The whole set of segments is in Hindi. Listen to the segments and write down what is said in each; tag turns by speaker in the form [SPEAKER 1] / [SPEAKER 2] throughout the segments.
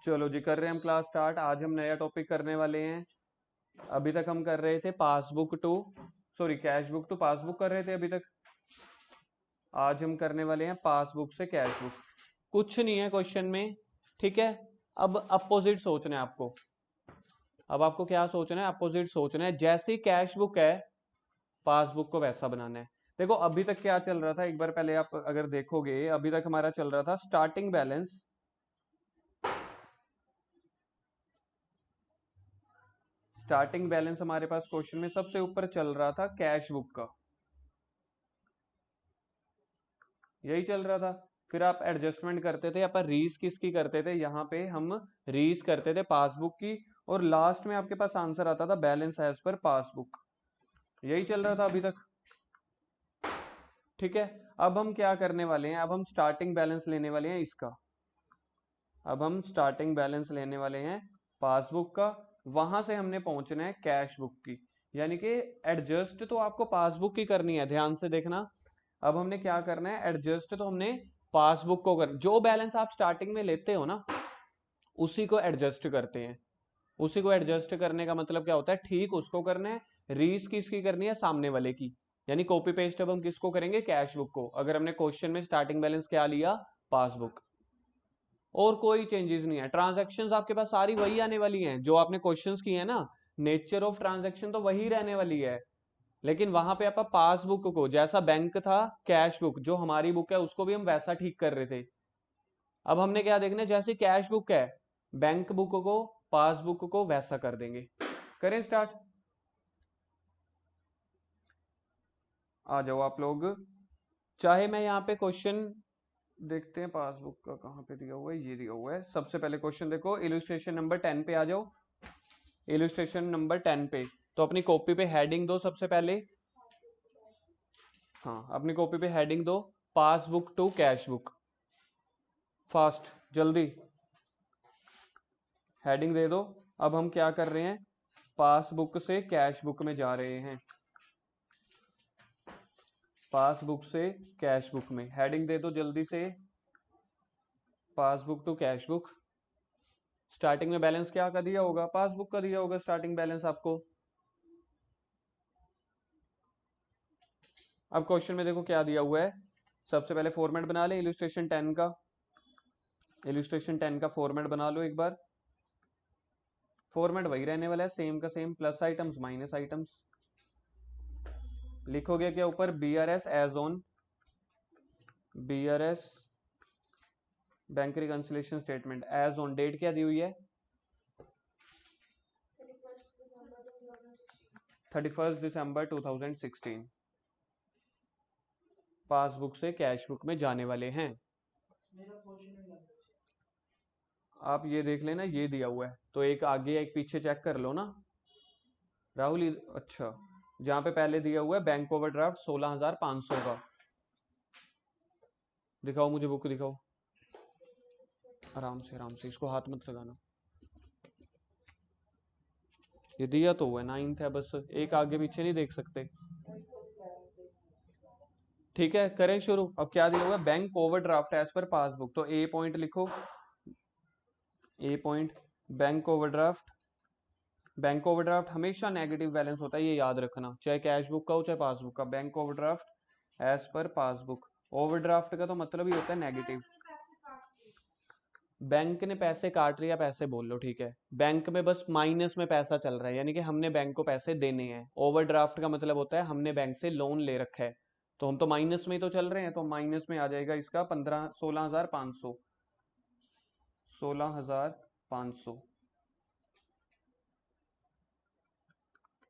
[SPEAKER 1] चलो जी, कर रहे हैं हम क्लास स्टार्ट। आज हम नया टॉपिक करने वाले हैं। अभी तक हम कर रहे थे passbook to cash book to passbook कर रहे थे अभी तक। आज हम करने वाले हैं पासबुक से कैश बुक। कुछ नहीं है क्वेश्चन में, ठीक है। अब अपोजिट सोचना है आपको। अब आपको क्या सोचना है? अपोजिट सोचना है। जैसी कैश बुक है पासबुक को वैसा बनाना है। देखो अभी तक क्या चल रहा था, एक बार पहले आप अगर देखोगे, अभी तक हमारा चल रहा था स्टार्टिंग बैलेंस। स्टार्टिंग बैलेंस हमारे पास क्वेश्चन में सबसे ऊपर चल रहा था कैश बुक का, यही चल रहा था। फिर आप एडजस्टमेंट करते थे, आप रीस किसकी करते थे? यहाँ पे हम रीस करते थे पासबुक की, और लास्ट में आपके पास आंसर आता था बैलेंस एज पर पासबुक। यही चल रहा था अभी तक, ठीक है। अब हम क्या करने वाले हैं? अब हम स्टार्टिंग बैलेंस लेने वाले हैं इसका। अब हम स्टार्टिंग बैलेंस लेने वाले हैं पासबुक का। वहां से हमने पहुंचना है कैश बुक की, यानी कि एडजस्ट तो आपको पासबुक की करनी है, ध्यान से देखना। अब हमने क्या करना है? एडजस्ट तो हमने पासबुक को कर, जो बैलेंस आप स्टार्टिंग में लेते हो ना उसी को एडजस्ट करते हैं। उसी को एडजस्ट करने का मतलब क्या होता है? ठीक उसको करना है। रीस किसकी करनी है? सामने वाले की। यानी कॉपी पेस्ट अब हम किसको करेंगे? कैश बुक को। अगर हमने क्वेश्चन में स्टार्टिंग बैलेंस क्या लिया? पासबुक। और कोई चेंजेस नहीं है। ट्रांजैक्शंस आपके पास सारी वही आने वाली हैं जो आपने क्वेश्चंस किए हैं ना। नेचर ऑफ ट्रांजैक्शन तो वही रहने वाली है, लेकिन वहां पे आप पासबुक को, जैसा बैंक था कैश बुक जो हमारी बुक है उसको भी हम वैसा ठीक कर रहे थे। अब हमने क्या देखना है? जैसे कैश बुक है बैंक बुक को, पासबुक को वैसा कर देंगे। करें स्टार्ट। आ जाओ आप लोग। चाहे मैं यहाँ पे क्वेश्चन देखते हैं पासबुक का कहाँ पे दिया हुआ है। ये दिया हुआ है। सबसे पहले क्वेश्चन देखो, इलस्ट्रेशन नंबर 10 पे आ जाओ। इलस्ट्रेशन नंबर 10 पे तो अपनी कॉपी पे हेडिंग दो सबसे पहले। हाँ, अपनी कॉपी पे हेडिंग दो passbook to cash book. Fast, जल्दी हेडिंग दे दो। अब हम क्या कर रहे हैं? पासबुक से कैश बुक में जा रहे हैं। पासबुक से कैश बुक में हेडिंग दे दो जल्दी से। Passbook to cash book. Starting में बैलेंस क्या का दिया होगा? पासबुक का दिया होगा स्टार्टिंग बैलेंस आपको। अब क्वेश्चन में देखो क्या दिया हुआ है। सबसे पहले फॉर्मेट बना ले इलस्ट्रेशन 10 का। इलस्ट्रेशन 10 का फॉर्मेट बना लो एक बार। फॉर्मेट वही रहने वाला है, सेम का same, plus items minus items. लिखोगे क्या ऊपर? BRS as on, BRS bank reconciliation statement as on. Date क्या दी हुई है? 31 दिसंबर 2016। पासबुक से कैश बुक में जाने वाले हैं। आप ये देख लेना, ये दिया हुआ है तो एक आगे एक पीछे चेक कर लो ना राहुल। अच्छा, जहां पे पहले दिया हुआ है बैंक ओवरड्राफ्ट 16,500 का, दिखाओ मुझे बुक दिखाओ। आराम से इसको हाथ मत लगाना। ये दिया तो हुआ है, 9th है, बस एक आगे पीछे नहीं देख सकते। ठीक है, करें शुरू। अब क्या दिया हुआ है? Bank overdraft as per passbook, तो ए पॉइंट लिखो। A point bank overdraft. Bank overdraft हमेशा नेगेटिव बैलेंस होता है, ये याद रखना, चाहे कैश बुक का हो चाहे पासबुक का। Bank overdraft as per passbook. Overdraft का तो मतलब ही होता है नेगेटिव। बैंक ने पैसे काट लिया, पैसे बोल लो, ठीक है। बैंक में बस माइनस में पैसा चल रहा है, यानी कि हमने बैंक को पैसे देने हैं। ओवरड्राफ्ट का मतलब होता है हमने बैंक से लोन ले रखा है, तो हम तो माइनस में ही तो चल रहे हैं, तो माइनस में आ जाएगा इसका 16,500। 16,500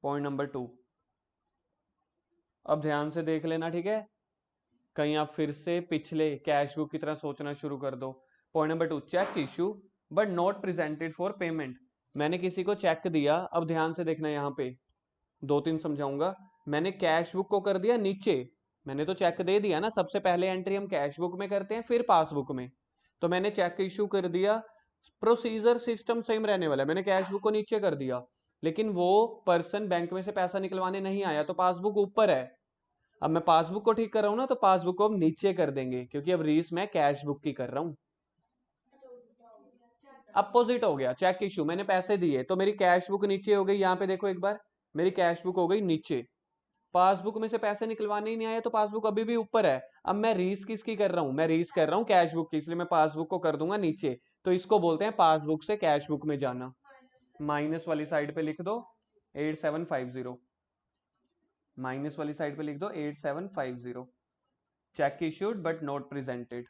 [SPEAKER 1] पॉइंट नंबर 2। अब ध्यान से देख लेना, ठीक है। कहीं आप फिर से पिछले कैश बुक की तरह सोचना शुरू कर दो। Point number 2, cheque issue but not presented for payment. मैंने किसी को चेक दिया, अब ध्यान से देखना, यहाँ पे 2-3 समझाऊंगा। मैंने कैश बुक को कर दिया नीचे, मैंने तो चेक दे दिया ना। सबसे पहले एंट्री हम कैश बुक में करते हैं फिर पासबुक में, तो मैंने चेक इशू कर दिया। प्रोसीजर सिस्टम सेम रहने वाला है, मैंने कैश बुक को नीचे कर दिया, लेकिन वो पर्सन बैंक में से पैसा निकलवाने नहीं आया, तो पासबुक ऊपर है। अब मैं पासबुक को ठीक कर रहा हूं ना, तो पासबुक को हम नीचे कर देंगे, क्योंकि अब रीस मैं कैश बुक की कर रहा हूं। अपोजिट हो गया, चेक इशू, मैंने पैसे दिए तो मेरी कैश बुक नीचे हो गई, यहाँ पे देखो एक बार मेरी कैश बुक हो गई नीचे, पासबुक में से पैसे निकलवाने ही नहीं आए तो पासबुक अभी भी ऊपर है। अब मैं रीस किसकी कर रहा हूं, मैं रीस कर रहा हूं कैश बुक की, इसलिए मैं पासबुक को कर दूंगा नीचे, तो इसको बोलते हैं पासबुक से कैश बुक में जाना। माइनस वाली साइड पे लिख दो 8750, माइनस वाली साइड पे लिख दो 8750, cheque issued but not presented,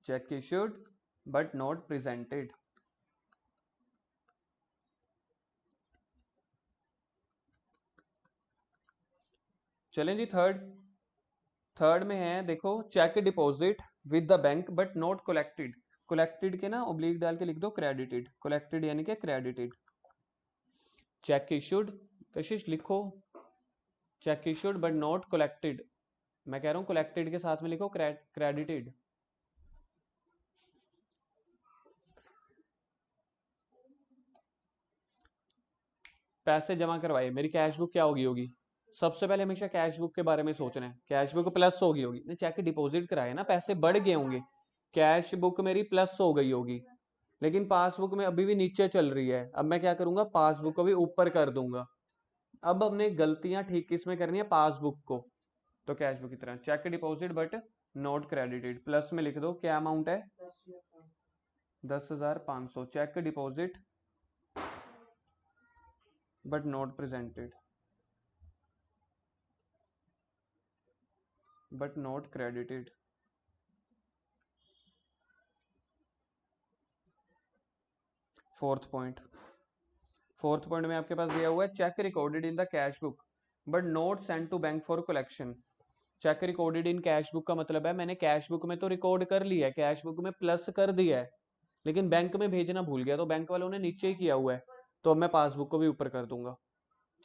[SPEAKER 1] cheque issued but not presented. चलें जी थर्ड में है देखो, cheque deposit with the bank but not collected, collected के ना ऑब्लिक डाल के लिख दो क्रेडिटेड, कलेक्टेड यानी कि क्रेडिटेड। चेक इशूड, कशिश लिखो check issued but not collected, मैं कह रहा हूं कलेक्टेड के साथ में लिखो क्रेडिटेड। पैसे जमा करवाए, मेरी कैश बुक क्या होगी, सबसे पहले हमेशा कैश बुक के बारे में सोचना है, कैश बुक प्लस होगी नहीं, चेक डिपॉजिट कराए ना, पैसे बढ़ गए होंगे, कैश बुक मेरी प्लस हो गई होगी, लेकिन पासबुक में अभी भी नीचे चल रही है। अब मैं क्या करूंगा, पासबुक को भी ऊपर कर दूंगा। अब हमने गलतियां ठीक किस में करनी है, पासबुक को, तो कैश बुक की तरह cheque deposit but not credited, plus में लिख दो क्या अमाउंट है 10,500, cheque deposit but not presented but not credited. Fourth point में आपके पास दिया हुआ है cheque recorded in the cash book but not send to bank for collection. Cheque recorded in cash book का मतलब है मैंने कैश बुक में तो रिकॉर्ड कर लिया है, कैश बुक में प्लस कर दिया है, लेकिन बैंक में भेजना भूल गया, तो बैंक वालों ने नीचे ही किया हुआ है, तो अब मैं पासबुक को भी ऊपर कर दूंगा।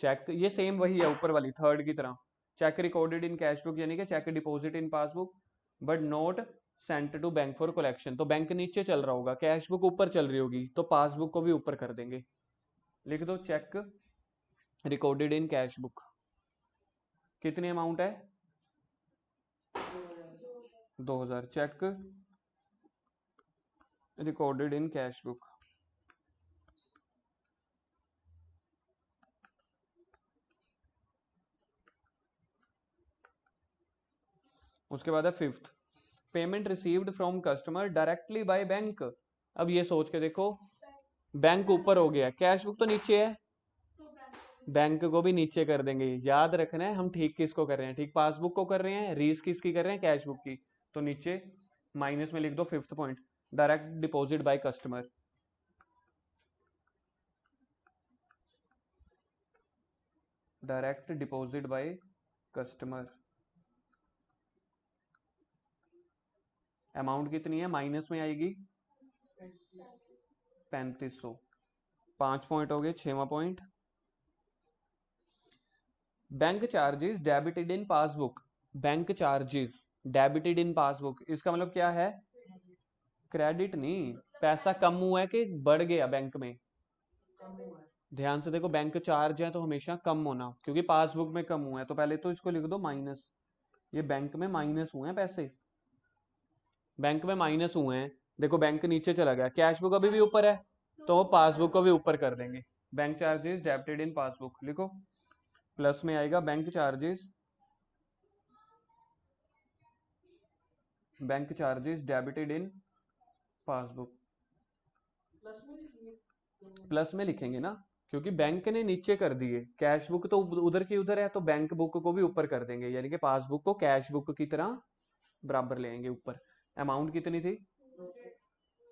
[SPEAKER 1] चेक ये सेम वही है ऊपर वाली थर्ड की तरह, cheque recorded in cash book यानी कि cheque deposit in passbook but not sent to bank for collection, तो बैंक नीचे चल रहा होगा, कैश बुक ऊपर चल रही होगी, तो पासबुक को भी ऊपर कर देंगे। लिख दो cheque recorded in cash book, कितनी अमाउंट है 2000, cheque recorded in cash book. उसके बाद है fifth, payment received from customer directly by bank. अब ये सोच के देखो, बैंक ऊपर हो गया, कैश बुक तो नीचे है, बैंक को भी नीचे कर देंगे। याद रखना है हम ठीक किसको कर रहे हैं, ठीक पासबुक को कर रहे हैं, रीस किसकी कर रहे हैं, कैश बुक की, तो नीचे माइनस में लिख दो fifth point, direct deposit by customer, direct deposit by customer. Amount कितनी है, माइनस में आएगी 3500। 5 पॉइंट हो गए, 6वां point, bank charges debited in passbook, bank charges debited in passbook, इसका मतलब क्या है, क्रेडिट नहीं, पैसा कम हुआ है कि बढ़ गया बैंक में, ध्यान से देखो, बैंक चार्ज है तो हमेशा कम होना, क्योंकि पासबुक में कम हुआ है, तो पहले तो इसको लिख दो माइनस, ये बैंक में माइनस हुए हैं पैसे, बैंक में माइनस हुए हैं, देखो बैंक नीचे चला गया, कैश बुक अभी भी ऊपर है, तो पासबुक को भी ऊपर कर देंगे। Bank charges debited in passbook लिखो, प्लस में आएगा bank charges, bank charges debited in passbook, plus में लिखेंगे ना, क्योंकि बैंक ने नीचे कर दिए, कैश बुक तो उधर की उधर है, तो बैंक बुक को भी ऊपर कर देंगे, यानी कि पासबुक को कैश बुक की तरह बराबर ले आएंगे ऊपर। अमाउंट कितनी थी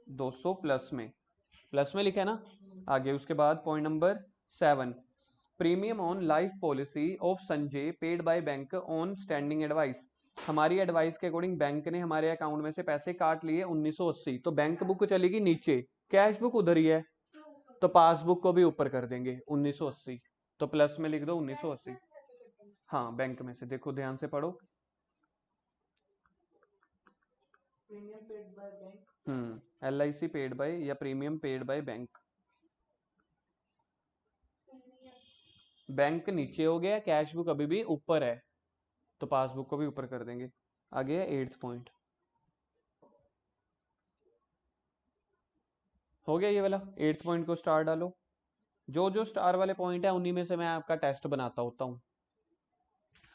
[SPEAKER 1] 200, प्लस में लिखा है ना। आगे उसके बाद point number 7, premium on life policy of Sanjay paid by bank on standing advice, हमारी एडवाइस के अकॉर्डिंग बैंक ने हमारे अकाउंट में से पैसे काट लिए 1980, तो बैंक बुक चलेगी नीचे, कैश बुक उधर ही है, तो पासबुक को भी ऊपर कर देंगे 1980, तो प्लस में लिख दो 1980। हाँ बैंक में से, देखो ध्यान से पढ़ो, LIC पेड बाय या premium paid by bank, bank नीचे हो गया, कैश बुक अभी भी ऊपर है, तो पासबुक को भी ऊपर कर देंगे। आगे है 8th पॉइंट, हो गया ये वाला। 8th पॉइंट को स्टार डालो। जो जो स्टार वाले पॉइंट है उन्हीं में से मैं आपका टेस्ट बनाता होता हूँ।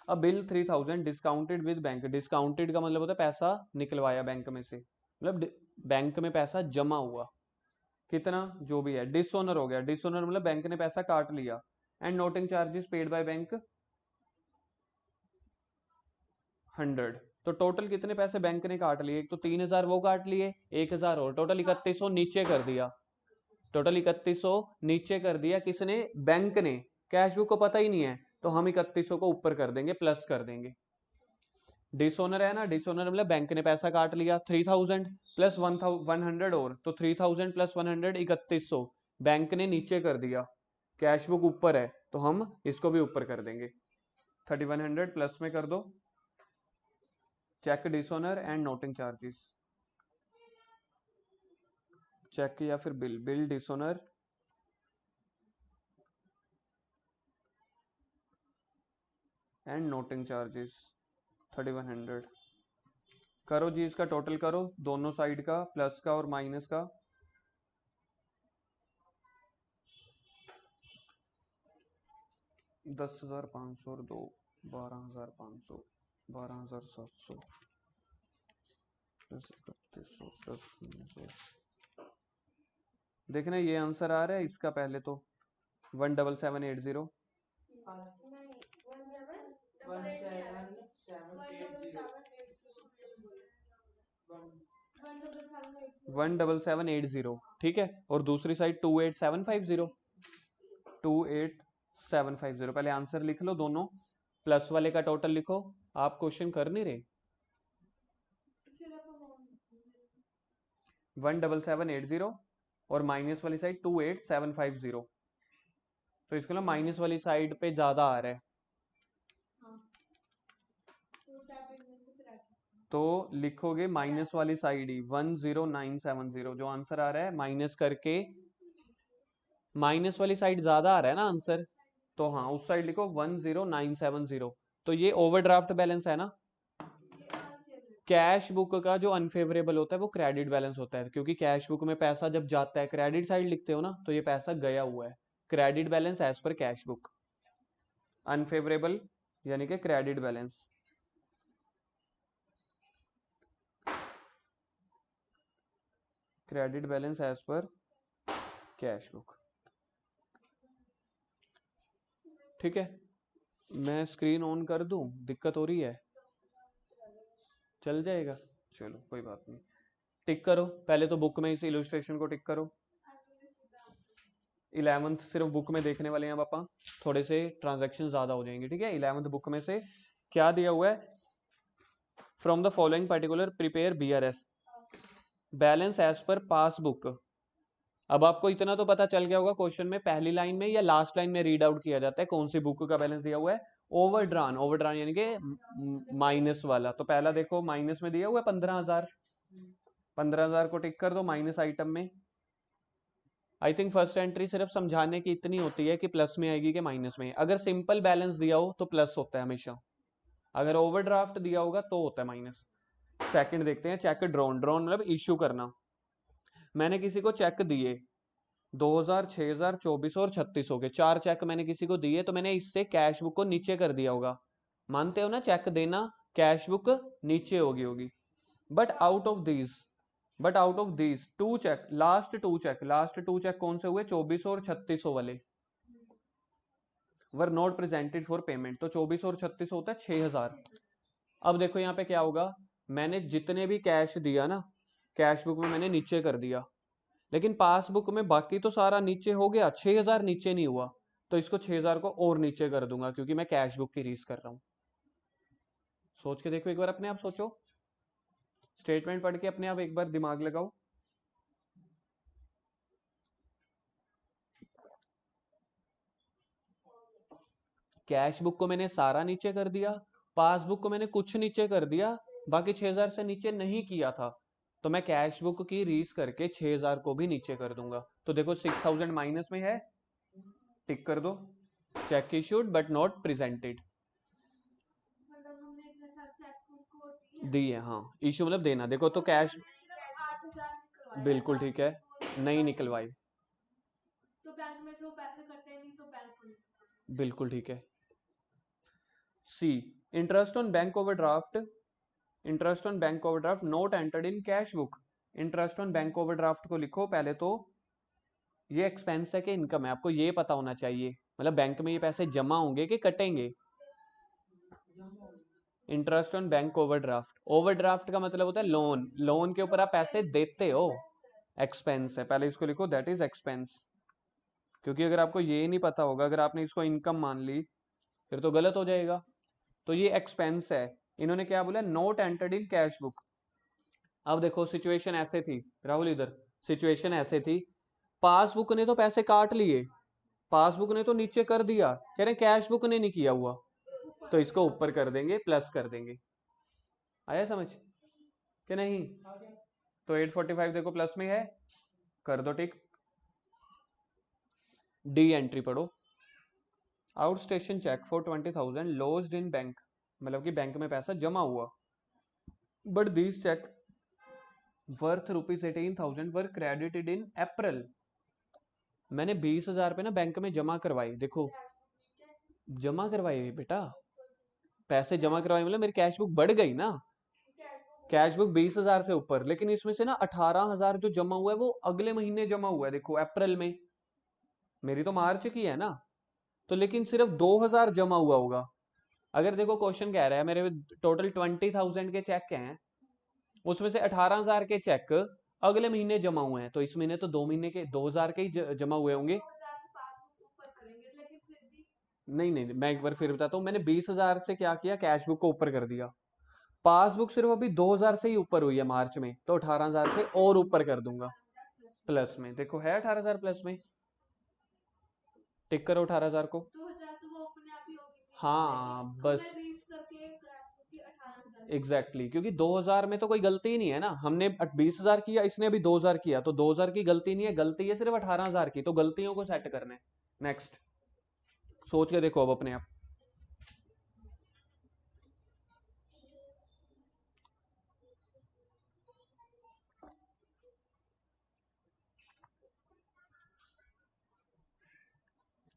[SPEAKER 1] अब bill 3000 discounted with bank. Discounted का मतलब होता है पैसा निकलवाया बैंक में से, मतलब बैंक में पैसा जमा हुआ कितना जो भी है। डिसओनर हो गया, डिसओनर मतलब बैंक ने पैसा काट लिया। And noting charges paid by bank 100। तो टोटल कितने पैसे बैंक ने काट लिए? एक तो 3000 वो काट लिए, 1000 और, टोटल 3100 नीचे कर दिया। टोटल 3100 नीचे कर दिया किसने? बैंक ने। कैश बुक को पता ही नहीं है तो हम 3100 को ऊपर कर देंगे, प्लस कर देंगे। डिसओनर है ना, डिसओनर मतलब बैंक ने पैसा काट लिया 3000 प्लस 100 और, तो 3000 प्लस 100 3100 बैंक ने नीचे कर दिया। कैश बुक ऊपर है तो हम इसको भी ऊपर कर देंगे। 3100 प्लस में कर दो। Cheque dishonour and noting charges. Cheque या फिर bill, bill dishonour and noting charges 3100। करो जी इसका टोटल करो, दोनों साइड का, प्लस का और माइनस का। 10,500 और 2, 12,500, 12,700 प्लस 3100 प्लस 1900। देखना ये आंसर आ रहा है इसका। पहले तो 17780। One double seven eight zero, ठीक है। और दूसरी साइड 28750। 28750। पहले आंसर लिख लो दोनों, प्लस वाले का टोटल लिखो। आप क्वेश्चन कर नहीं रहे। 17780 और माइनस वाली साइड 28750। तो इसको ना माइनस वाली साइड पे ज्यादा आ रहा है, तो लिखोगे माइनस वाली साइड ही 10970। जो आंसर आ रहा है माइनस करके, माइनस वाली साइड ज्यादा आ रहा है ना आंसर, तो हाँ उस साइड लिखो 10970। तो ये ओवरड्राफ्ट बैलेंस है ना। कैश बुक का जो अनफेवरेबल होता है वो क्रेडिट बैलेंस होता है, क्योंकि कैश बुक में पैसा जब जाता है क्रेडिट साइड लिखते हो ना, तो ये पैसा गया हुआ है। Credit balance as per cash book. Unfavourable यानी कि credit balance. Credit balance as per cash book, ठीक है। मैं स्क्रीन ऑन कर दूं? दिक्कत हो रही है? चल जाएगा, चलो कोई बात नहीं। टिक करो पहले तो बुक में इस इलस्ट्रेशन को टिक करो। 11th सिर्फ बुक में देखने वाले हैं पापा, थोड़े से ट्रांजैक्शन ज्यादा हो जाएंगे, ठीक है। 11th बुक में से क्या दिया हुआ है? From the following particular prepare BRS balance as per passbook. अब आपको इतना तो पता चल गया होगा क्वेश्चन में पहली लाइन में या लास्ट लाइन में रीड आउट किया जाता है कौन सी बुक का बैलेंस दिया हुआ है। ओवरड्रान, ओवरड्रान यानी कि माइनस वाला। तो पहला देखो माइनस में दिया हुआ है 15,000। 15,000 को टिक कर दो माइनस आइटम में। आई थिंक फर्स्ट एंट्री सिर्फ समझाने की इतनी होती है कि प्लस में आएगी कि माइनस में। अगर सिंपल बैलेंस दिया हो तो प्लस होता है हमेशा, अगर ओवरड्राफ्ट दिया होगा तो होता है माइनस। सेकंड देखते हैं, चेक ड्रॉन। ड्रॉन मतलब इश्यू करना। मैंने किसी को चेक दिए 2000, 6000, 2400 और 3600 के 4 चेक मैंने किसी को दिए, तो मैंने इससे कैश बुक को नीचे कर दिया होगा। मानते हो ना चेक देना कैश बुक नीचे होगी। But out of these, but out of these two cheque, last two cheque कौन से हुए? 2400 और 3600 वाले were not presented for payment. तो 2400 और 3600 होता है 6000। अब देखो यहाँ पे क्या होगा, मैंने जितने भी कैश दिया ना कैश बुक में मैंने नीचे कर दिया, लेकिन पासबुक में बाकी तो सारा नीचे हो गया, 6000 नीचे नहीं हुआ। तो इसको 6000 को और नीचे कर दूंगा क्योंकि मैं कैश बुक की रीस कर रहा हूं। सोच के देखो एक बार, अपने आप सोचो, स्टेटमेंट पढ़ के अपने आप एक बार दिमाग लगाओ। कैश बुक को मैंने सारा नीचे कर दिया, पासबुक को मैंने कुछ नीचे कर दिया, बाकी 6000 से नीचे नहीं किया था। तो मैं कैश बुक की रीस करके 6000 को भी नीचे कर दूंगा। तो देखो 6000 माइनस में है, टिक कर दो। Cheque issued but not presented, दी है हाँ। इशू मतलब देना। देखो तो कैश, बिल्कुल ठीक है। नहीं निकलवाए।
[SPEAKER 2] तो बैंक में से वो पैसे कटे नहीं तो बैंक को नहीं।
[SPEAKER 1] बिल्कुल ठीक है। C, interest on bank overdraft, interest on bank overdraft not entered in cash book. Interest on bank overdraft को लिखो पहले तो, ये एक्सपेंस है कि इनकम है, आपको ये पता होना चाहिए। मतलब बैंक में ये पैसे जमा होंगे कि कटेंगे। Interest on bank overdraft, overdraft का मतलब होता है लोन, लोन के ऊपर आप पैसे देते हो, एक्सपेंस है, पहले इसको लिखो दैट इज एक्सपेंस। क्योंकि अगर आपको ये नहीं पता होगा, अगर आपने इसको इनकम मान ली फिर तो गलत हो जाएगा। तो ये एक्सपेंस है। इन्होंने क्या बोला, note entered in cash book. अब देखो सिचुएशन ऐसे थी राहुल, इधर सिचुएशन ऐसे थी, पासबुक ने तो पैसे काट लिए, पासबुक ने तो नीचे कर दिया, कह रहे कैश बुक ने नहीं किया हुआ, तो इसको ऊपर कर देंगे, प्लस कर देंगे। आया समझ कि नहीं? तो 845 देखो प्लस में है, कर दो टिक। डी एंट्री पढ़ो, out station cheque for 20,000 lodged in bank, मतलब कि बैंक में पैसा जमा हुआ, but this cheque worth ₹18,000 were credited in April. मैंने 20,000 पे ना बैंक में जमा करवाए, देखो जमा करवाए बेटा, पैसे जमा करवाए मतलब मेरी कैश बुक बढ़ गई ना, कैश बुक 20,000 से ऊपर, लेकिन इसमें से ना 18,000 जो जमा हुआ है वो अगले महीने जमा हुआ है, देखो अप्रैल में, मेरी तो मार्च की है ना, तो लेकिन सिर्फ 2,000 जमा हुआ होगा। अगर देखो क्वेश्चन कह रहा है मेरे टोटल 20,000 के चेक हैं, उसमें से 18,000 के चेक अगले महीने जमा हुए हैं, तो इस महीने तो 2 महीने के 2,000 के ही जमा हुए होंगे। नहीं नहीं, मैं एक बार फिर बताता हूँ, मैंने 20,000 से क्या किया, कैश बुक को ऊपर कर दिया, पासबुक सिर्फ अभी 2,000 से ही ऊपर हुई है मार्च में, तो 18,000 से और ऊपर कर दूंगा प्लस में, देखो है 18,000 प्लस में, टिक करो 18,000 को।
[SPEAKER 2] 2,000 तो वो अपने आप ही होगी,
[SPEAKER 1] हाँ बस
[SPEAKER 2] करके
[SPEAKER 1] एग्जैक्टली क्योंकि 2,000 में तो कोई गलती ही नहीं है ना, हमने 20,000 किया, इसने अभी 2,000 किया, तो 2,000 की गलती नहीं है, गलती है सिर्फ 18,000 की, तो गलतियों को सेट करना है। नेक्स्ट सोच के देखो अब अपने आप,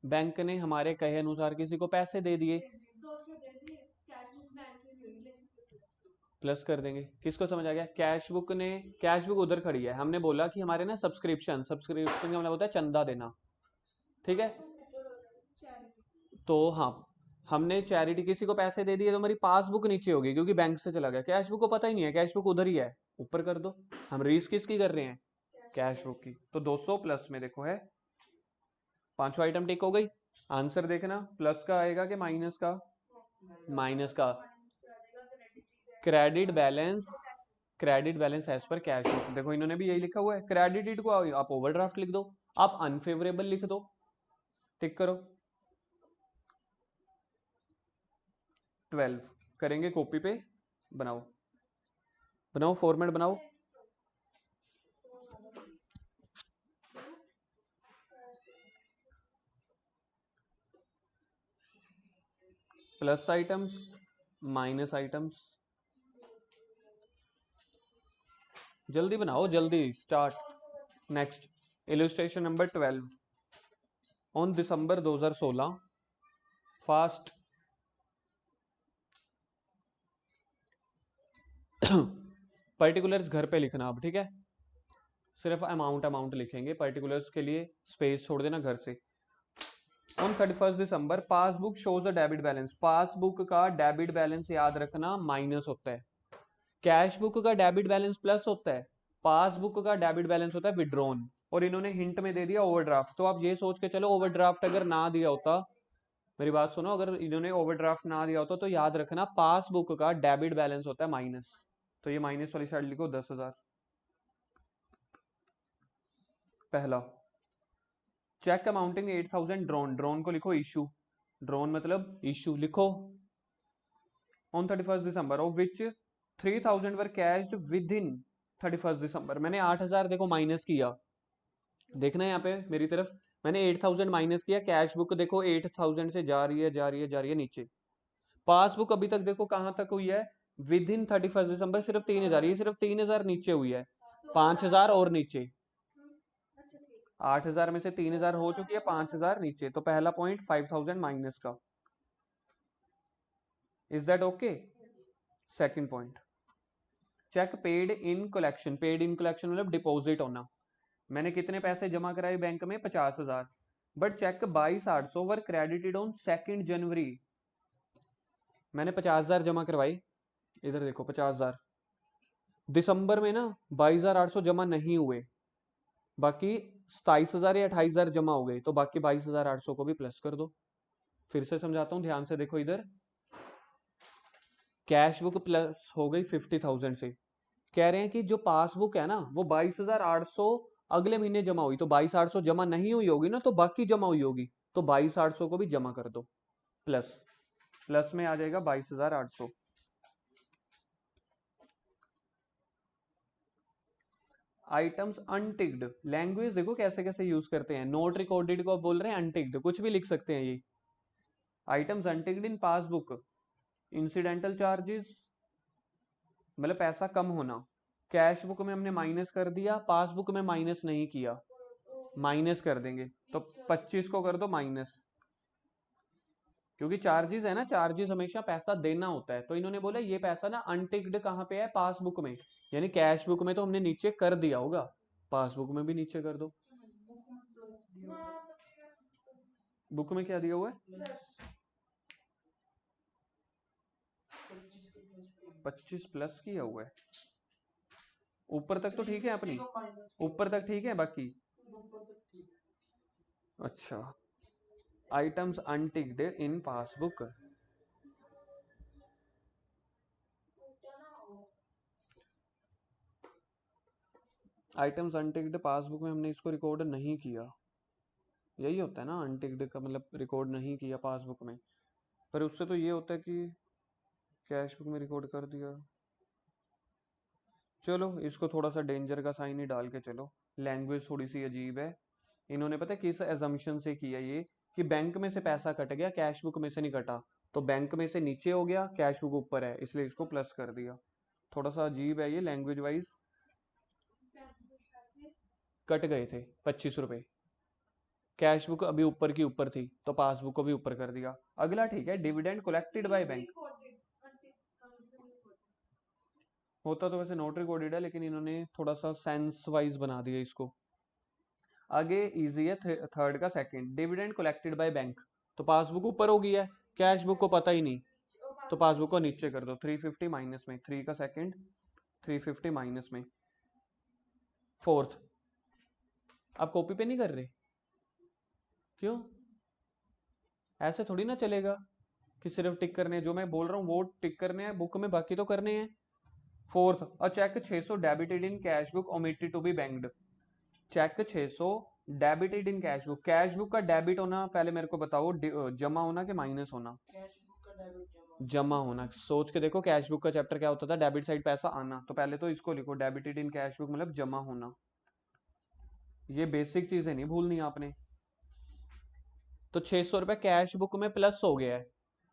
[SPEAKER 1] बैंक ने हमारे कहे अनुसार किसी को पैसे दे दिए,
[SPEAKER 2] 200 दे दिए, कैश बुक बैंक में नहीं हुई, लेकिन
[SPEAKER 1] प्लस कर देंगे। किसको समझ आ गया? कैश बुक ने, कैश बुक उधर खड़ी है, हमने बोला कि हमारे ना सब्सक्रिप्शन, सब्सक्रिप्शन का मतलब होता है चंदा देना, ठीक है, तो हाँ हमने चैरिटी किसी को पैसे दे दिए, तो हमारी पासबुक नीचे होगी क्योंकि बैंक से चला गया, कैश बुक को पता ही नहीं है, कैश बुक उधर ही है, ऊपर कर दो। हम रीस किसकी कर रहे हैं? कैश बुक की, तो 200 प्लस में देखो है, पांचों आइटम टिक हो गई। आंसर देखना प्लस का आएगा कि माइनस का? माइनस का। Credit balance, credit balance as per cash book, देखो इन्होंने भी यही लिखा हुआ है, क्रेडिटेड को आप ओवरड्राफ्ट लिख दो, आप अनफेवरेबल लिख दो, टिक करो। 12 करेंगे कॉपी पे, बनाओ बनाओ फॉर्मेट बनाओ, प्लस आइटम्स माइनस आइटम्स, जल्दी बनाओ जल्दी, start. Next illustration number 12, on December 2016 fast particulars घर पे लिखना अब, ठीक है, सिर्फ अमाउंट अमाउंट लिखेंगे, पर्टिकुलर्स के लिए स्पेस छोड़ देना घर से। On 31 December passbook shows a debit balance, passbook का डेबिट बैलेंस याद रखना माइनस होता है, कैश बुक का डेबिट बैलेंस प्लस होता है, पासबुक का डेबिट बैलेंस होता है विड्रॉन, और इन्होंने हिंट में दे दिया ओवरड्राफ्ट, तो आप ये सोच के चलो ओवरड्राफ्ट अगर ना दिया होता, मेरी बात सुनो, अगर इन्होंने ओवरड्राफ्ट ना दिया होता तो याद रखना पासबुक का डेबिट बैलेंस होता है माइनस, तो ये माइनस वाली साइड लिखो 10,000। पहला चेक अमाउंटिंग 8,000 ड्रोन, ड्रोन को लिखो इशू, ड्रोन मतलब इशू लिखो, on 31 December of which 3,000 were cached with in 31 दिसंबर, मैंने 8,000 देखो माइनस किया, देखना है यहाँ पे मेरी तरफ, मैंने 8,000 माइनस किया, कैश बुक देखो 8,000 से जा रही है जा रही है जा रही है नीचे, पासबुक अभी तक देखो कहां तक हुई है, विद इन 31 दिसंबर सिर्फ 3,000, ये सिर्फ 3,000 नीचे हुई है, 5,000 और नीचे, 8,000 में से 3,000 हो चुकी है, 5,000 नीचे, तो पहला पॉइंट 5,000 माइनस का। Is that okay? Second point, cheque paid in collection. Paid in collection मतलब डिपॉजिट होना। मैंने कितने पैसे जमा कराए बैंक में? 50,000, but cheque 22,800 were credited on 2 जनवरी। मैंने 50,000 जमा करवाए, इधर देखो 50,000। दिसंबर में ना 22,800 जमा नहीं हुए, बाकी 27,000 या 28,000 जमा हो गए, तो बाकी 22,800 को भी प्लस कर दो। फिर से समझाता हूं, ध्यान से देखो इधर। कैश बुक प्लस हो गई 50,000 से। कह रहे हैं कि जो पासबुक है ना वो 22,800 अगले महीने जमा हुई, तो 22,800 जमा नहीं हुई होगी ना, तो बाकी जमा हुई होगी, तो 22,800 को भी जमा कर दो प्लस। प्लस में आ जाएगा 22,800। आइटम्स अनटिक्ड, लैंग्वेज देखो कैसे कैसे यूज करते हैं। नोट रिकॉर्डेड को बोल रहे हैं अनटिक्ड, कुछ भी लिख सकते हैं ये। Items unticked in passbook, incidental charges मतलब पैसा कम होना। कैश बुक में हमने माइनस कर दिया, पासबुक में माइनस नहीं किया, माइनस कर देंगे, तो 25 को कर दो माइनस, क्योंकि चार्जेस है ना, चार्जेस हमेशा पैसा देना होता है। तो इन्होंने बोला ये पैसा ना अनटिक्ड कहाँ पे है? पासबुक में, यानी कैश बुक में तो हमने नीचे कर दिया होगा, पासबुक में भी नीचे कर दो। बुक में क्या दिया हुआ है? 25 प्लस किया हुआ है। ऊपर तक तो ठीक है अपनी, ऊपर तक ठीक है बाकी। अच्छा, items unticked in passbook, items unticked passbook में हमने इसको रिकॉर्ड नहीं किया। यही होता है ना अनटिक्ड का मतलब, रिकॉर्ड नहीं किया पासबुक में। पर उससे तो ये होता है कि कैश बुक में रिकॉर्ड कर दिया। चलो इसको थोड़ा सा डेंजर का साइन ही डाल के चलो। लैंग्वेज थोड़ी सी अजीब है। इन्होंने पता है किस एजम्पशन से किया ये, कि बैंक में से पैसा कट गया, कैश बुक में से नहीं कटा, तो बैंक में से नीचे हो गया, कैश बुक ऊपर है, इसलिए इसको प्लस कर दिया। थोड़ा सा अजीब है ये लैंग्वेज वाइज। कट गए थे 25 रुपए, कैश बुक अभी ऊपर की ऊपर थी, तो पासबुक को भी ऊपर कर दिया। अगला ठीक है, डिविडेंड कलेक्टेड बाय बैंक। होता तो वैसे नोट रिकॉर्डेड है, लेकिन इन्होंने थोड़ा सा सेंस वाइज बना दिया इसको। आगे इजी है, थर्ड का second, dividend collected by bank. तो पासबुक ऊपर हो गया है, कैश बुक को पता ही नहीं, तो पासबुक को नीचे कर दो। 350 माइनस में, 3 का सेकंड 350 माइनस में। फोर्थ, आप कॉपी पे नहीं कर रहे क्यों? ऐसे थोड़ी ना चलेगा कि सिर्फ टिक करने, जो मैं बोल रहा हूँ वो टिक करने हैं बुक में, बाकी तो करने हैं। Fourth, a cheque 600 debited in cash book omitted to be banked. Cheque 600 debited in cash book. Cash book का डेबिट होना पहले मेरे को बताओ, जमा होना कि माइनस होना? जमा होना। सोच के देखो, कैश बुक का चैप्टर क्या होता था? डेबिट साइड पैसा आना। तो पहले तो इसको लिखो, डेबिटेड इन कैश बुक मतलब जमा होना। ये बेसिक चीजें नहीं भूलनी आपने। तो 600 रुपए कैश बुक में प्लस हो गया है।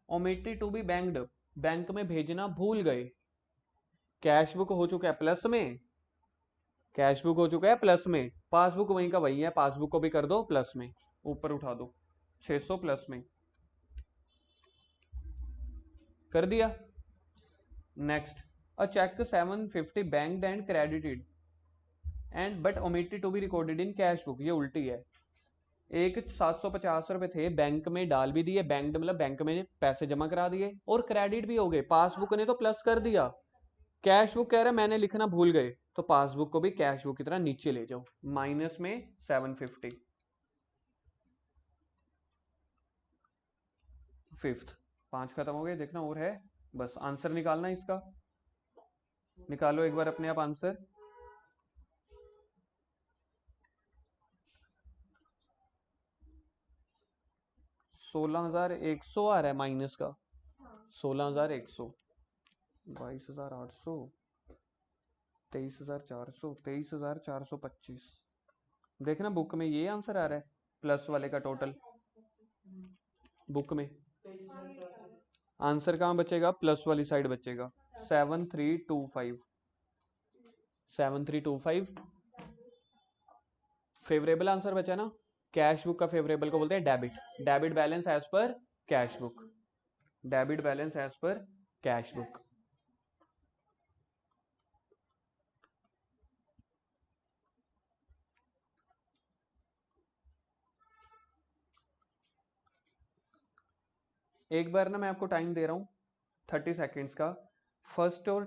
[SPEAKER 1] Omitted to be banked, bank में भेजना भूल गए। कैश बुक हो चुका है प्लस में, कैश बुक हो चुका है प्लस में, पासबुक वहीं का वही है, पासबुक को भी कर दो प्लस में, ऊपर उठा दो 600 प्लस में कर दिया। Next, a cheque 750 banked and credited and but omitted to be recorded in cash book. ये उल्टी है। एक 750 रुपए थे, बैंक में डाल भी दिए, बैंक मतलब बैंक में पैसे जमा करा दिए और क्रेडिट भी हो गए, पासबुक ने तो प्लस कर दिया। कैश बुक कह रहा है मैंने लिखना भूल गए, तो पासबुक को भी कैश बुक की तरह नीचे ले जाओ, माइनस में 750। फिफ्थ, 5 खत्म हो गए, देखना और है, बस आंसर निकालना इसका। निकालो एक बार अपने आप आंसर। 16,100 आ रहा है माइनस का, 16,100, 22,800, 23,400, 23,425। देखना बुक में ये आंसर आ रहा है, प्लस वाले का टोटल बुक में। आंसर कहाँ बचेगा? प्लस वाली साइड बचेगा। 7325, 7325 फेवरेबल आंसर बचा ना, कैश बुक का फेवरेबल को बोलते हैं debit. Debit balance as per cash book, debit balance as per cash book. एक बार ना मैं आपको टाइम दे रहा हूँ 30 सेकेंड्स का। फर्स्ट और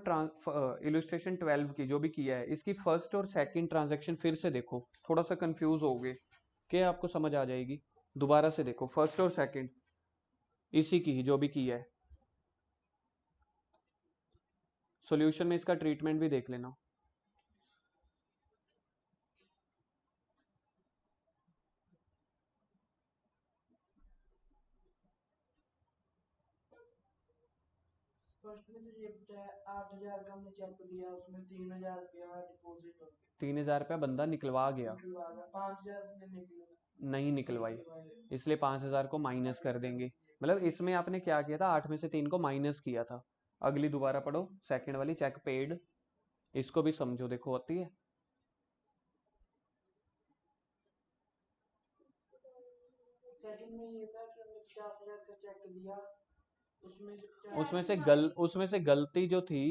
[SPEAKER 1] इलस्ट्रेशन 12 की जो भी किया है, इसकी फर्स्ट और सेकंड ट्रांजैक्शन फिर से देखो, थोड़ा सा कंफ्यूज हो गए कि आपको समझ आ जाएगी। दोबारा से देखो फर्स्ट और सेकंड इसी की ही जो भी की है। सॉल्यूशन में इसका ट्रीटमेंट भी देख लेना।
[SPEAKER 2] फर्स्ट में तो ये बताया 8,000 का हमने चेक दिया, उसमें 3,000 रुपया डिपॉजिट हो
[SPEAKER 1] 3,000 रुपया बंदा निकलवा गया,
[SPEAKER 2] निकलवा गया, 5,000 उसने
[SPEAKER 1] नहीं निकलवाई, इसलिए 5,000 को माइनस कर देंगे। मतलब इसमें आपने क्या किया था, 8 में से 3 को माइनस किया था। अगली दोबारा पढ़ो, सेकंड वाली चेक पेड, इसको भी समझो, देखो होती है।
[SPEAKER 2] सेकंड में ये था कि हमने 50,000 का चेक दिया,
[SPEAKER 1] उसमें से गलती जो थी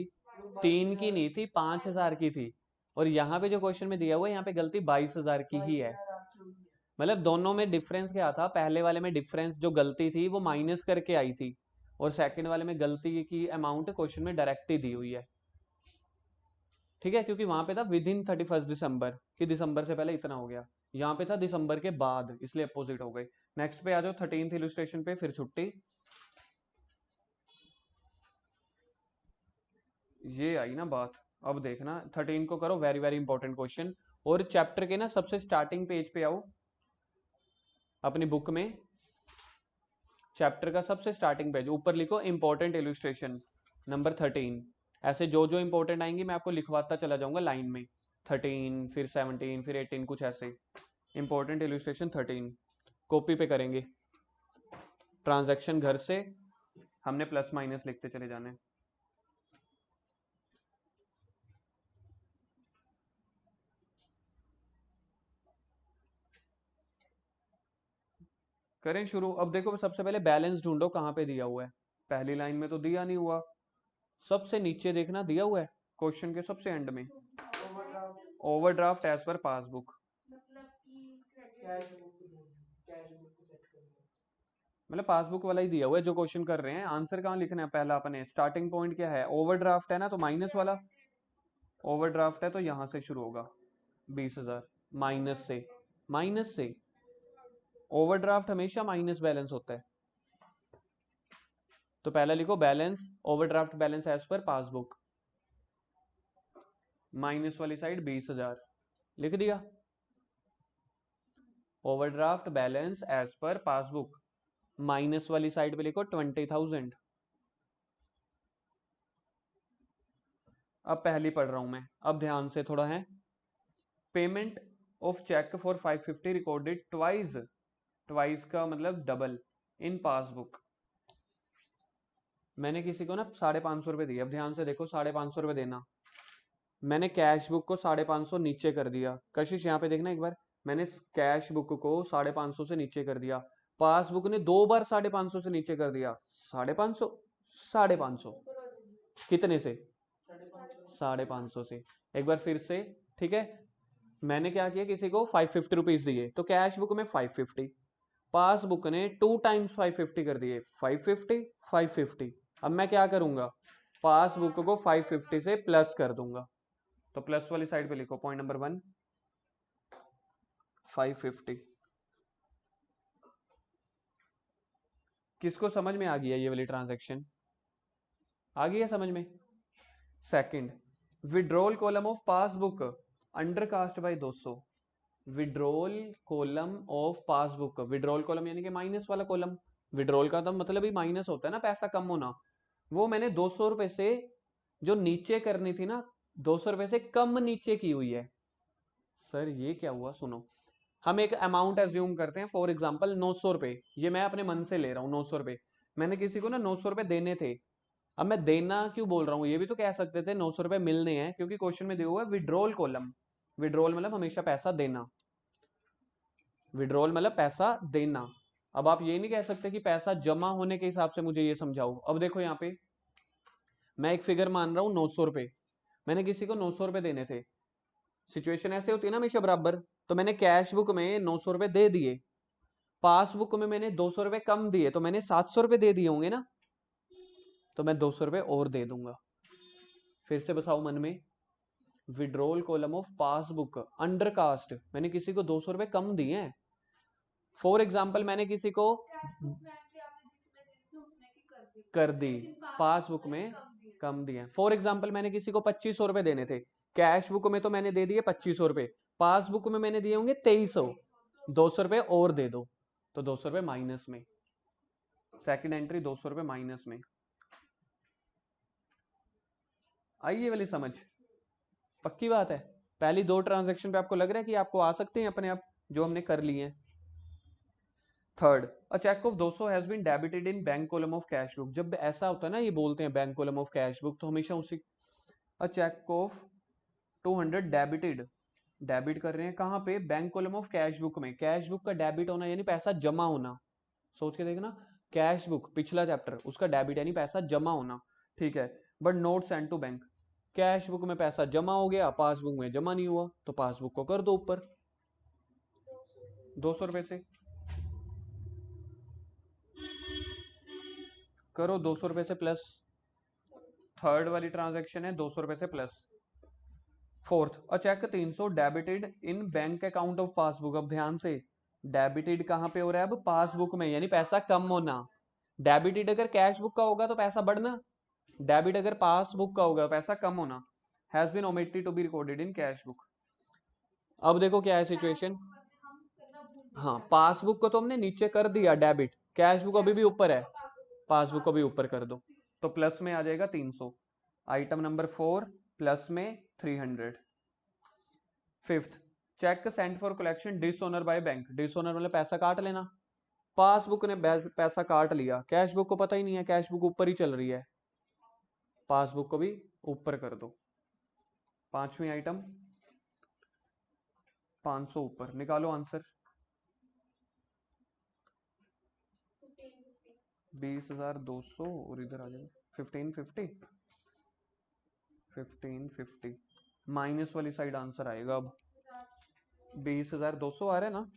[SPEAKER 1] 3 की नहीं थी, 5,000 की थी। और यहाँ पे जो क्वेश्चन में दिया हुआ है, यहाँ पे गलती 22,000 की ही है। मतलब दोनों में डिफरेंस क्या था, पहले वाले में डिफरेंस जो गलती थी वो माइनस करके आई थी, और सेकंड वाले में गलती की अमाउंट क्वेश्चन में डायरेक्ट ही दी हुई है। ठीक है, क्योंकि वहां पे था विद इन 31 दिसंबर, कि दिसंबर से पहले इतना हो गया, यहाँ पे था दिसंबर के बाद, इसलिए अपोजिट हो गई। नेक्स्ट पे आ जाओ 13th इलस्ट्रेशन पे, फिर छुट्टी। ये आई ना बात। अब देखना 13 को करो, वेरी वेरी इंपॉर्टेंट क्वेश्चन। और चैप्टर के ना सबसे स्टार्टिंग पेज पे आओ अपनी बुक में, चैप्टर का सबसे स्टार्टिंग पेज, ऊपर लिखो इंपॉर्टेंट इलस्ट्रेशन नंबर 13। ऐसे जो जो इंपॉर्टेंट आएंगी मैं आपको लिखवाता चला जाऊंगा लाइन में, 13 फिर 17 फिर 18, कुछ ऐसे। इंपॉर्टेंट इलस्ट्रेशन 13 कॉपी पे करेंगे। ट्रांजैक्शन घर से हमने प्लस माइनस लिखते चले जाने। करें शुरू। अब देखो सबसे पहले बैलेंस ढूंढो, कहाँ पे दिया हुआ है। पहली लाइन में तो दिया नहीं हुआ, सबसे नीचे देखना दिया हुआ है क्वेश्चन के सबसे एंड में, ओवरड्राफ्ट एज पर पासबुक। मतलब पासबुक वाला ही दिया हुआ है जो क्वेश्चन कर रहे हैं। आंसर कहाँ लिखना है, पहला अपने स्टार्टिंग पॉइंट क्या है, ओवरड्राफ्ट है ना, तो माइनस वाला ओवरड्राफ्ट है, तो यहां से शुरू होगा 20,000 माइनस से। माइनस से ओवरड्राफ्ट हमेशा माइनस बैलेंस होता है, तो पहला लिखो balance, overdraft balance as per passbook, minus वाली साइड 20,000 लिख दिया। Overdraft balance as per passbook, minus वाली साइड पे लिखो 20,000। अब पहली पढ़ रहा हूं मैं, अब ध्यान से थोड़ा है। Payment of cheque for 550 recorded twice, twice का मतलब डबल, इन पासबुक। मैंने किसी को ना 550 रुपये दिए, अब ध्यान से देखो 550 रुपये देना, मैंने कैश बुक को 550 नीचे कर दिया। कशिश यहाँ पे देखना एक बार, मैंने कैश बुक को 550 से नीचे कर दिया, पासबुक ने 2 बार 550 से नीचे कर दिया। 550 550 कितने से, 550 से। एक बार फिर से, ठीक है, मैंने क्या किया, किसी को 550 रुपीज दिए, तो कैश बुक में 550, पासबुक ने 2 टाइम्स 550 कर दिए, 550 550। अब मैं क्या करूंगा, पासबुक को 550 से प्लस कर दूंगा, तो प्लस वाली साइड पे लिखो पॉइंट नंबर 1 550। किसको समझ में आ गया ये वाली ट्रांजैक्शन, आ गई है समझ में। Second, withdrawal column of passbook under cast by 200, withdrawal column of passbook, withdrawal column यानी कि माइनस वाला कॉलम, विड्रॉल का तो मतलब ही माइनस होता है ना, पैसा कम होना। वो मैंने 200 रुपए से जो नीचे करनी थी ना, 200 रुपए से कम नीचे की हुई है। सर ये क्या हुआ, सुनो, हम एक अमाउंट एज्यूम करते हैं, फॉर एग्जांपल 900 रुपए, ये मैं अपने मन से ले रहा हूँ 900 रुपए, मैंने किसी को ना 900 रुपए देने थे। अब मैं देना क्यों बोल रहा हूँ, ये भी तो कह सकते थे 900 रुपए मिलने हैं, क्योंकि क्वेश्चन में दिया हुआ है विड्रॉल कॉलम, विड्रॉल मतलब हमेशा पैसा देना। विड्रॉल मतलब पैसा देना। अब आप ये नहीं कह सकते कि पैसा जमा होने के हिसाब से मुझे ये समझाओ। अब देखो यहाँ पे मैं एक फिगर मान रहा हूँ 900 रुपए, मैंने किसी को 900 रुपए देने थे। सिचुएशन ऐसे होती है ना हमेशा बराबर, तो मैंने कैश बुक में 900 रुपए दे दिए, पासबुक में मैंने 200 रुपए कम दिए, तो मैंने 700 रुपए दे दिए होंगे ना, तो मैं 200 रुपए और दे दूंगा। फिर से बसाओ मन में, withdrawal column of passbook under cast, मैंने किसी को 200 रुपए कम दिए हैं। फॉर एग्जाम्पल मैंने किसी को कर दी, पासबुक में कम दिए। फॉर एग्जाम्पल मैंने किसी को 2500 रुपए देने थे, कैश बुक में तो मैंने दे दिए 2500 रुपए, पासबुक में मैंने दिए होंगे 2300, 200 रुपए और दे दो, तो 200 रुपए माइनस में, सेकंड एंट्री 200 रुपए माइनस में। आई ये वाली समझ? पक्की बात है? पहली दो ट्रांजैक्शन पे आपको लग रहा है कि आपको आ सकते हैं अपने आप, जो हमने कर लिए हैं। Third, a cheque of 200 has been debited in bank column of cash book. जब ऐसा होता है ना, ये बोलते हैं bank column of cash book, तो हमेशा उसी, a cheque of 200 debited, debit कर रहे हैं कहाँ पे? Bank column of cash book में। कैश बुक का डेबिट होना यानी पैसा जमा होना, सोच के देखना, कैश बुक पिछला चैप्टर, उसका डेबिट यानी पैसा जमा होना, ठीक है। But not send to bank, cash book में पैसा जमा हो गया, पासबुक में जमा नहीं हुआ, तो पासबुक को कर दो ऊपर 200 रुपए से, करो 200 रुपए से प्लस। थर्ड वाली ट्रांजैक्शन है 200 रुपए से plus. Fourth, a cheque 300 debited in bank account of passbook. अब ध्यान से, डेबिटेड कहां पे हो रहा है? अब पासबुक में, यानी पैसा कम होना। डेबिटेड अगर कैश बुक का होगा तो पैसा बढ़ना, डेबिट अगर पासबुक का होगा पैसा कम होना। Has been omitted to be recorded in cash book. अब देखो क्या है सिचुएशन, हाँ पासबुक को तो हमने नीचे कर दिया डेबिट, कैश बुक अभी भी ऊपर है, पासबुक को भी ऊपर कर दो, तो प्लस में आ जाएगा 300। आइटम नंबर 4 प्लस में 300। Fifth, cheque sent for collection dishonour by bank. Dishonour मतलब पैसा काट लेना, पासबुक ने पैसा काट लिया, कैश बुक को पता ही नहीं है, कैश बुक ऊपर ही चल रही है, पासबुक को भी ऊपर कर दो। पांचवी आइटम 500 ऊपर, निकालो आंसर। 20,200 और इधर आ जाएगा 1550, 1550 माइनस वाली साइड आंसर आएगा। अब 20,200 आ रहा है ना,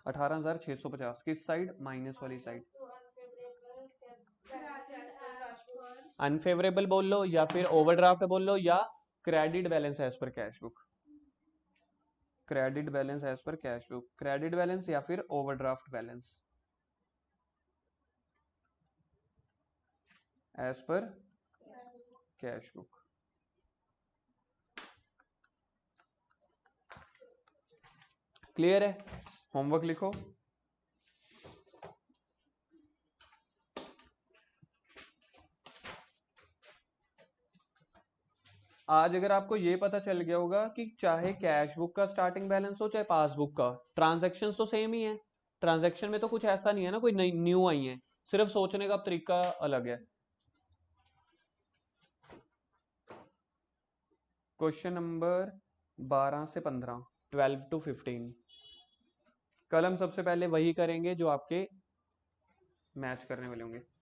[SPEAKER 1] 18,650 किस साइड? माइनस वाली साइड। अनफेवरेबल बोल लो या फिर ओवरड्राफ्ट बोल लो या credit balance as per cash book, credit balance as per cash book, credit balance या फिर overdraft balance as per cash book. Clear है? होमवर्क लिखो। आज अगर आपको ये पता चल गया होगा कि चाहे कैश बुक का स्टार्टिंग बैलेंस हो चाहे पासबुक का, ट्रांजैक्शंस तो सेम ही है, ट्रांजैक्शन में तो कुछ ऐसा नहीं है ना कोई नई न्यू आई है, सिर्फ सोचने का तरीका अलग है। क्वेश्चन नंबर 12 से 15, 12 to 15, कल हम सबसे पहले वही करेंगे जो आपके मैच करने वाले होंगे।